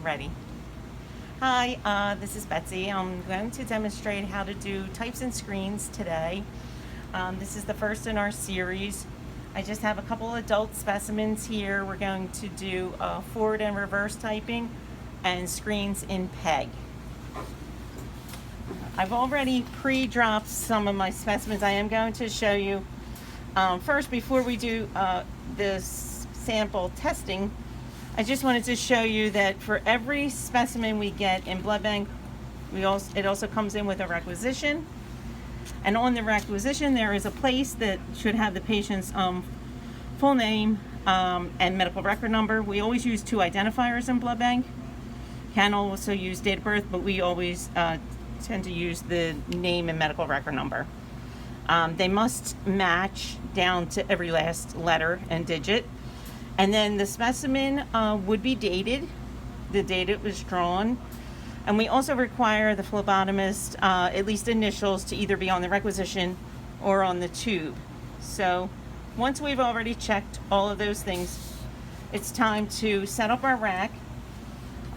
ready. Hi, this is Betsy. I'm going to demonstrate how to do types and screens today. This is the first in our series. I just have a couple adult specimens here. We're going to do forward and reverse typing and screens in PEG. I've already pre-dropped some of my specimens. I am going to show you first, before we do this sample testing, I just wanted to show you that for every specimen we get in blood bank, it also comes in with a requisition. And on the requisition, there is a place that should have the patient's full name and medical record number. We always use 2 identifiers in blood bank. Can also use date of birth, but we always tend to use the name and medical record number. They must match down to every last letter and digit. And then the specimen would be dated, the date it was drawn. And we also require the phlebotomist at least initials to either be on the requisition or on the tube. So once we've already checked all of those things, it's time to set up our rack.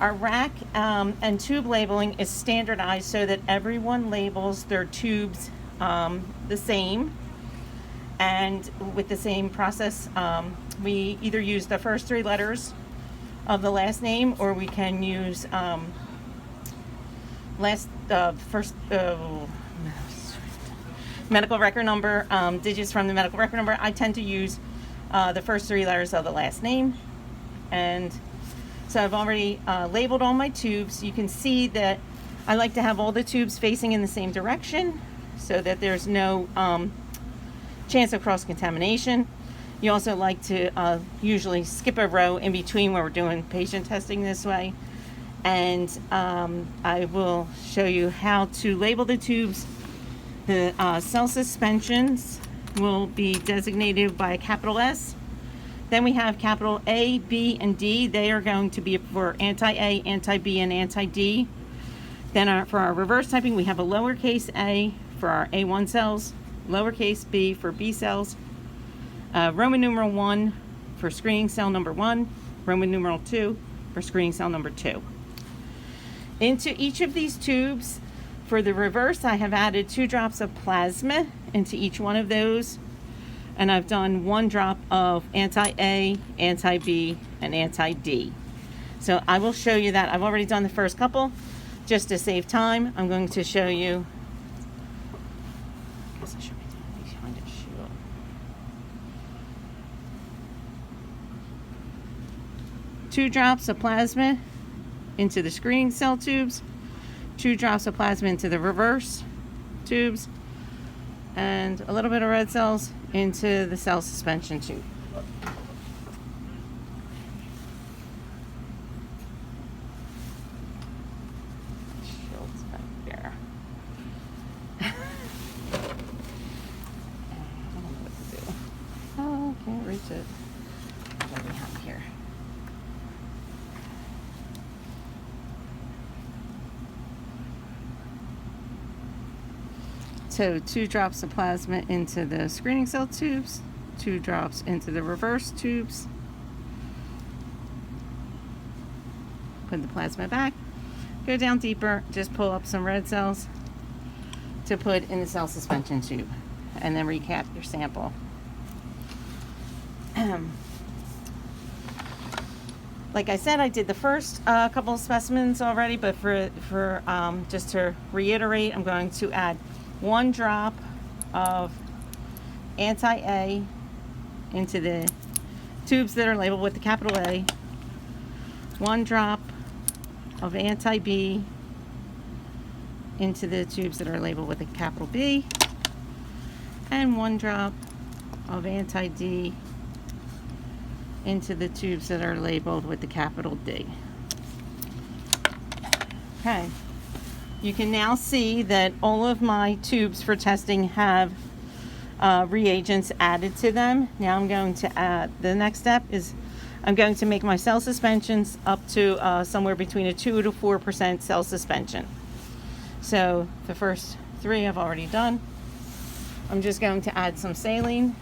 Our rack and tube labeling is standardized so that everyone labels their tubes the same. And with the same process, we either use the first 3 letters of the last name, or we can use medical record number, digits from the medical record number. I tend to use the first 3 letters of the last name. And so I've already labeled all my tubes. You can see that I like to have all the tubes facing in the same direction so that there's no chance of cross-contamination. You also like to usually skip a row in between when we're doing patient testing this way. And I will show you how to label the tubes. The cell suspensions will be designated by a capital S. Then we have capital A, B, and D. They are going to be for anti-A, anti-B, and anti-D. Then for our reverse typing, we have a lowercase a for our A1 cells, lowercase b for B cells, Roman numeral 1 for screening cell number 1, Roman numeral 2 for screening cell number 2. Into each of these tubes, for the reverse, I have added 2 drops of plasma into each one of those. And I've done 1 drop of anti-A, anti-B, and anti-D. So I will show you that. I've already done the first couple. Just to save time, I'm going to show you. I guess I should be doing these behind a shield. 2 drops of plasma into the screening cell tubes, 2 drops of plasma into the reverse tubes, and a little bit of red cells into the cell suspension tube. Shield's back there. I don't know what to do. Oh, can't reach it. What do we have here? So 2 drops of plasma into the screening cell tubes, 2 drops into the reverse tubes. Put the plasma back, go down deeper, just pull up some red cells to put in the cell suspension tube, and then recap your sample. Like I said, I did the first couple of specimens already, but for just to reiterate, I'm going to add 1 drop of anti-A into the tubes that are labeled with the capital A, 1 drop of anti-B into the tubes that are labeled with a capital B, and 1 drop of anti-D into the tubes that are labeled with the capital D. Okay. You can now see that all of my tubes for testing have reagents added to them. Now I'm going to add, the next step is I'm going to make my cell suspensions up to somewhere between a 2 to 4% cell suspension. So the first 3 I've already done. I'm just going to add some saline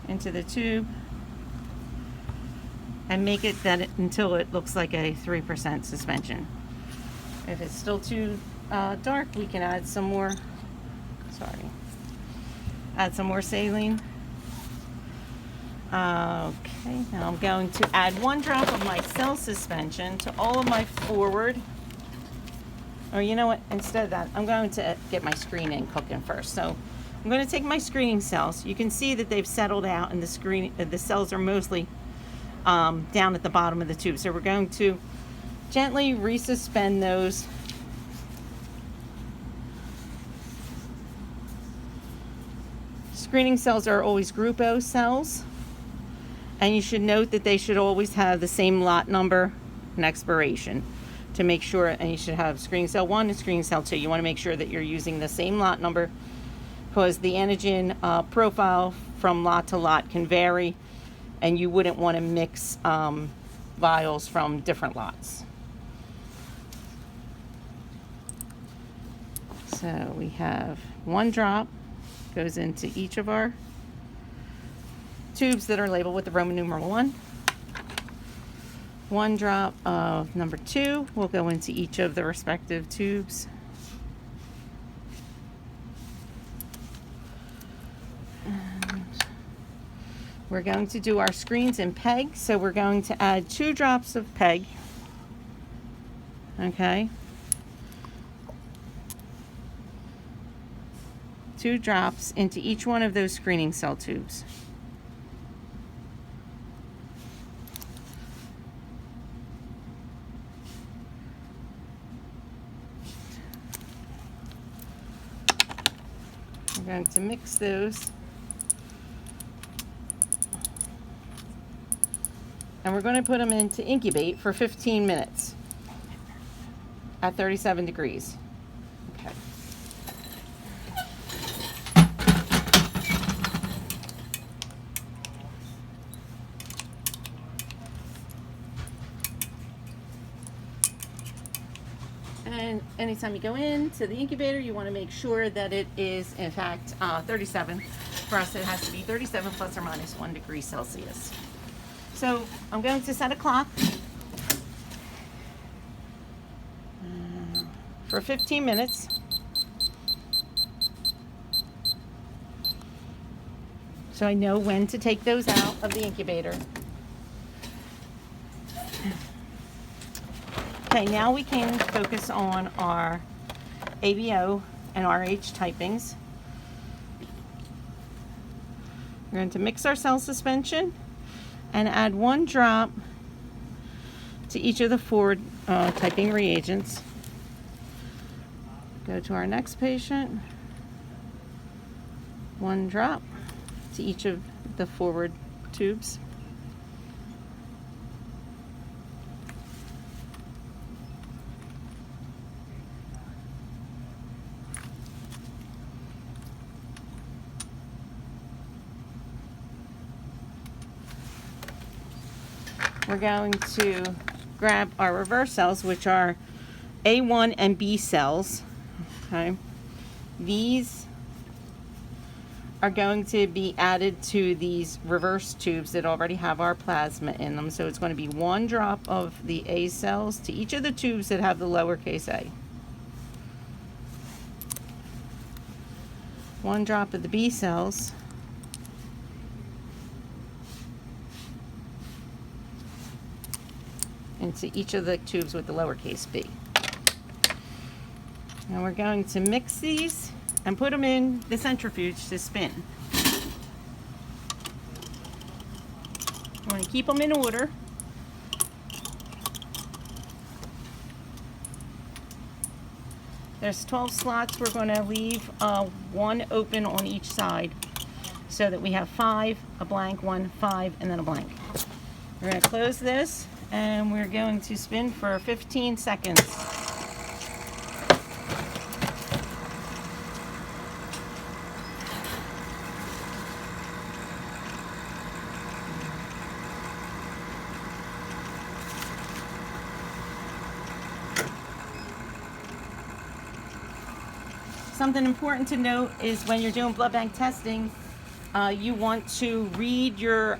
into the tube. and make it that until it looks like a 3% suspension. If it's still too dark, we can add some more, add some more saline. Okay, now I'm going to add 1 drop of my cell suspension to all of my forward. Or you know what, instead of that, I'm going to get my screening cooking first. So I'm going to take my screening cells. You can see that they've settled out and the cells are mostly down at the bottom of the tube. So we're going to gently resuspend those. Screening cells are always Group O cells. And you should note that they should always have the same lot number and expiration to make sure, and you should have screening cell 1 and screening cell 2. You want to make sure that you're using the same lot number because the antigen profile from lot to lot can vary and you wouldn't want to mix vials from different lots. So we have 1 drop goes into each of our tubes that are labeled with the Roman numeral 1. 1 drop of number 2 will go into each of the respective tubes. And we're going to do our screens in PEG, so we're going to add 2 drops of PEG. Okay. 2 drops into each one of those screening cell tubes. We're going to mix those. And we're going to put them in to incubate for 15 minutes at 37 degrees. Okay. And anytime you go into the incubator, you want to make sure that it is, in fact, 37. For us, it has to be 37 plus or minus 1 degree Celsius. So I'm going to set a clock for 15 minutes. So I know when to take those out of the incubator. Okay, now we can focus on our ABO and RH typings. We're going to mix our cell suspension and add 1 drop to each of the forward typing reagents. Go to our next patient. 1 drop to each of the forward tubes. We're going to grab our reverse cells, which are A1 and B cells. Okay. These are going to be added to these reverse tubes that already have our plasma in them. So it's going to be 1 drop of the A cells to each of the tubes that have the lowercase a. 1 drop of the B cells. Into each of the tubes with the lowercase b. Now we're going to mix these and put them in the centrifuge to spin. You want to keep them in order. There's 12 slots. We're going to leave 1 open on each side so that we have 5, a blank, 1, 5, and then a blank. We're going to close this and we're going to spin for 15 seconds. Something important to note is when you're doing blood bank testing, you want to read your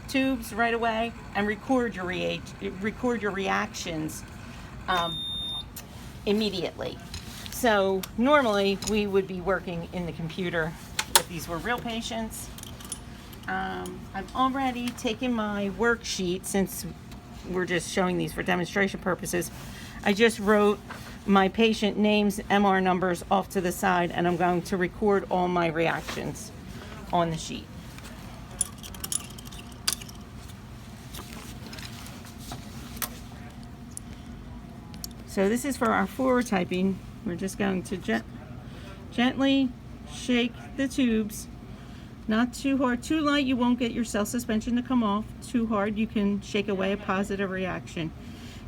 tubes right away and record your reactions immediately. So normally we would be working in the computer if these were real patients. I've already taken my worksheet, since we're just showing these for demonstration purposes. I just wrote my patient names, MR numbers off to the side, and I'm going to record all my reactions on the sheet. So this is for our forward typing. We're just going to gently shake the tubes. Not too hard. Too light, you won't get your cell suspension to come off. Too hard, you can shake away a positive reaction.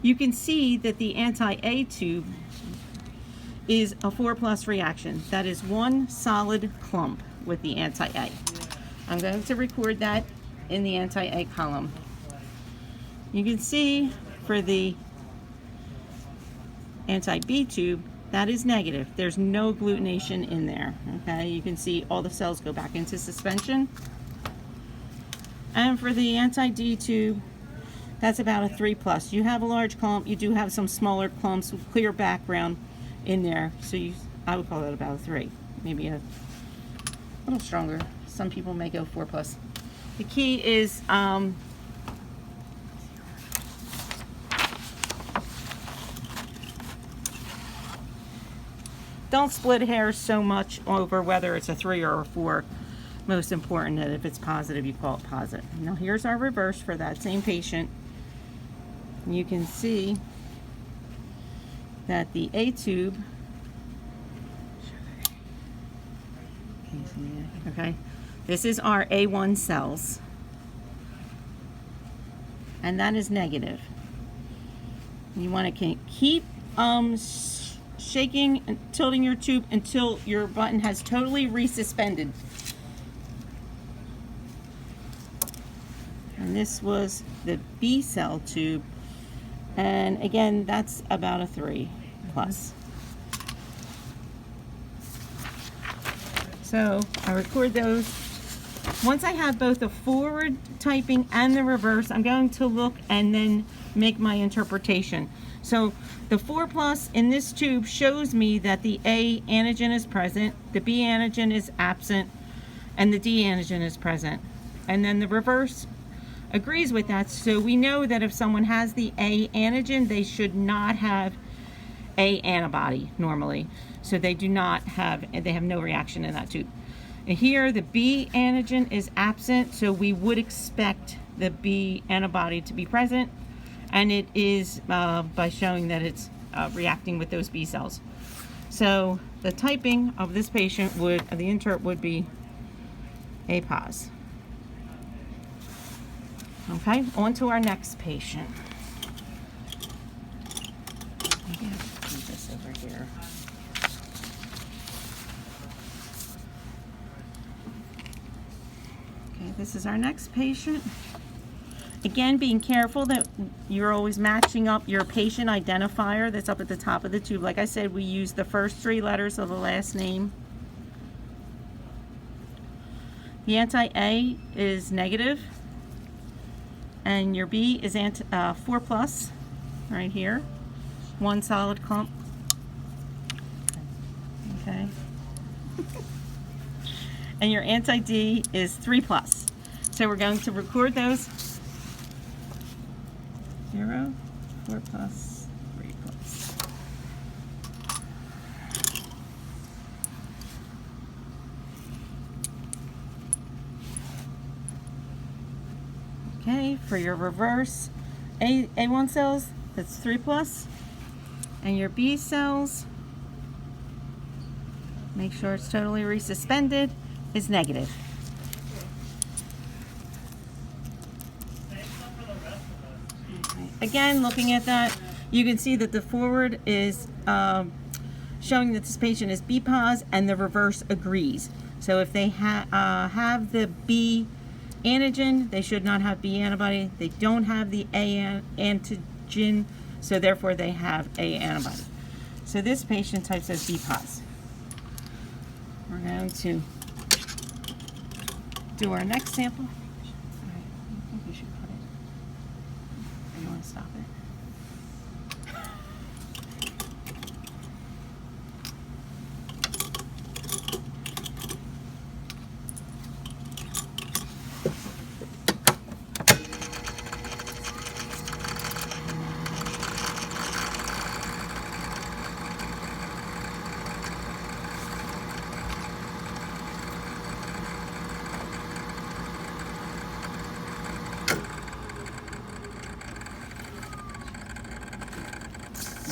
You can see that the anti-A tube is a 4+ reaction. That is one solid clump with the anti-A. I'm going to record that in the anti-A column. You can see for the anti-B tube, that is negative. There's no agglutination in there. Okay, you can see all the cells go back into suspension. And for the anti-D tube, that's about a 3+. You have a large clump. You do have some smaller clumps with clear background in there. So I would call that about a 3. Maybe a little stronger. Some people may go 4+. The key is don't split hairs so much over whether it's a 3 or a 4. Most important that if it's positive, you call it positive. Now here's our reverse for that same patient. You can see that the A tube, okay, this is our A1 cells, and that is negative. You want to keep shaking and tilting your tube until your button has totally resuspended. And this was the B cell tube, and again, that's about a 3+. So I record those. Once I have both the forward typing and the reverse, I'm going to look and then make my interpretation. So the 4+ in this tube shows me that the A antigen is present, the B antigen is absent, and the D antigen is present. And then the reverse agrees with that. So we know that if someone has the A antigen, they should not have A antibody normally. So they do not have, they have no reaction in that tube. And here the B antigen is absent, so we would expect the B antibody to be present, and it is by showing that it's reacting with those B cells. So the typing of this patient would, the intert would be A pos. Okay, on to our next patient. Maybe I have to do this over here. Okay, this is our next patient. Again, being careful that you're always matching up your patient identifier that's up at the top of the tube. Like I said, we use the first 3 letters of the last name. The anti-A is negative, and your B is 4+, right here. One solid clump. Okay. And your anti-D is 3+. So we're going to record those. 0, 4+, 3+. Okay, for your reverse A1 cells, that's 3+, and your B cells, make sure it's totally resuspended, is negative. Again, looking at that, you can see that the forward is showing that this patient is B pos, and the reverse agrees. So if they have the B antigen, they should not have B antibody. They don't have the A antigen, so therefore they have A antibody. So this patient types as B pos. We're going to do our next sample. I think we should put it.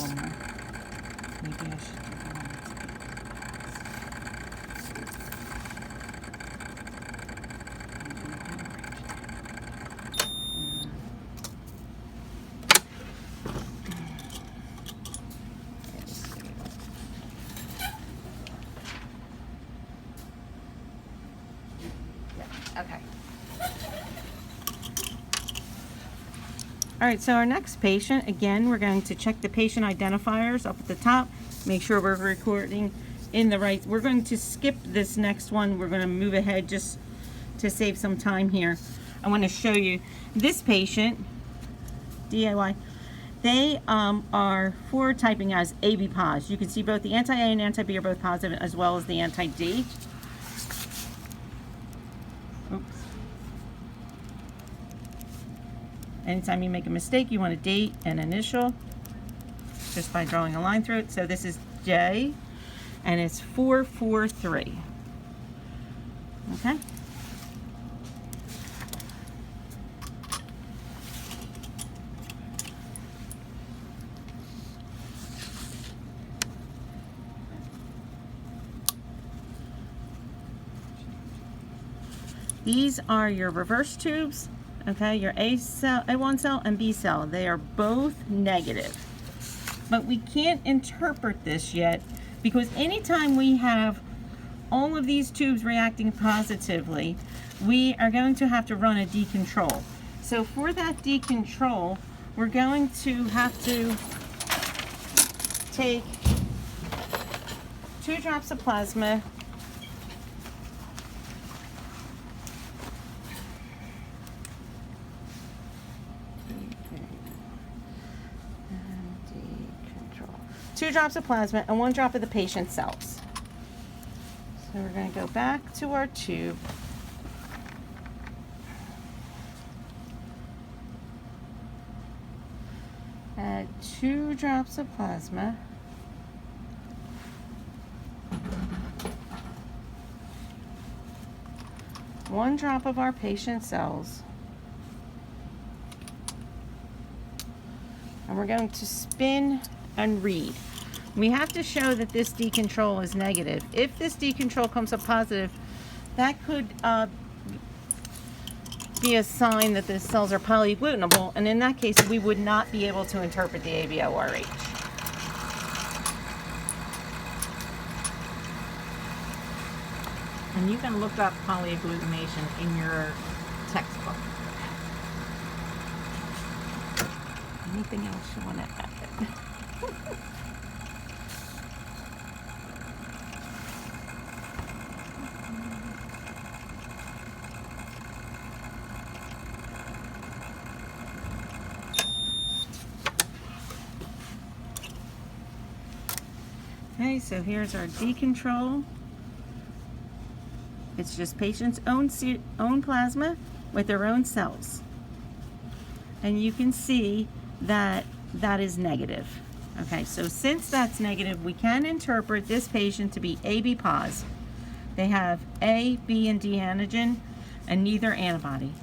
one more. Maybe I should do the one that's big. Okay. All right, so our next patient, again, we're going to check the patient identifiers up at the top, make sure we're recording in the right. We're going to skip this next one. We're going to move ahead just to save some time here. I want to show you this patient, DIY. They are typing as AB pos. You can see both the anti-A and anti-B are both positive, as well as the anti-D. Oops. Anytime you make a mistake, you want to date and initial just by drawing a line through it. So this is J, and it's 443. Okay. These are your reverse tubes, okay, your A1 cell and B cell. They are both negative. But we can't interpret this yet because anytime we have all of these tubes reacting positively, we are going to have to run a decontrol. So for that decontrol, we're going to have to take 2 drops of plasma, two drops of plasma and 1 drop of the patient's cells. So we're going to go back to our tube. Add 2 drops of plasma. One drop of our patient's cells. And we're going to spin and read. We have to show that this decontrol is negative. If this decontrol comes up positive, that could be a sign that the cells are polyagglutinable, and in that case, we would not be able to interpret the ABORH. And you can look up polyagglutination in your textbook. Anything else you want to add? Okay, so here's our decontrol. It's just patient's own plasma with their own cells. And you can see that that is negative. Okay, so since that's negative, we can interpret this patient to be AB pos. They have A, B, and D antigen and neither antibody.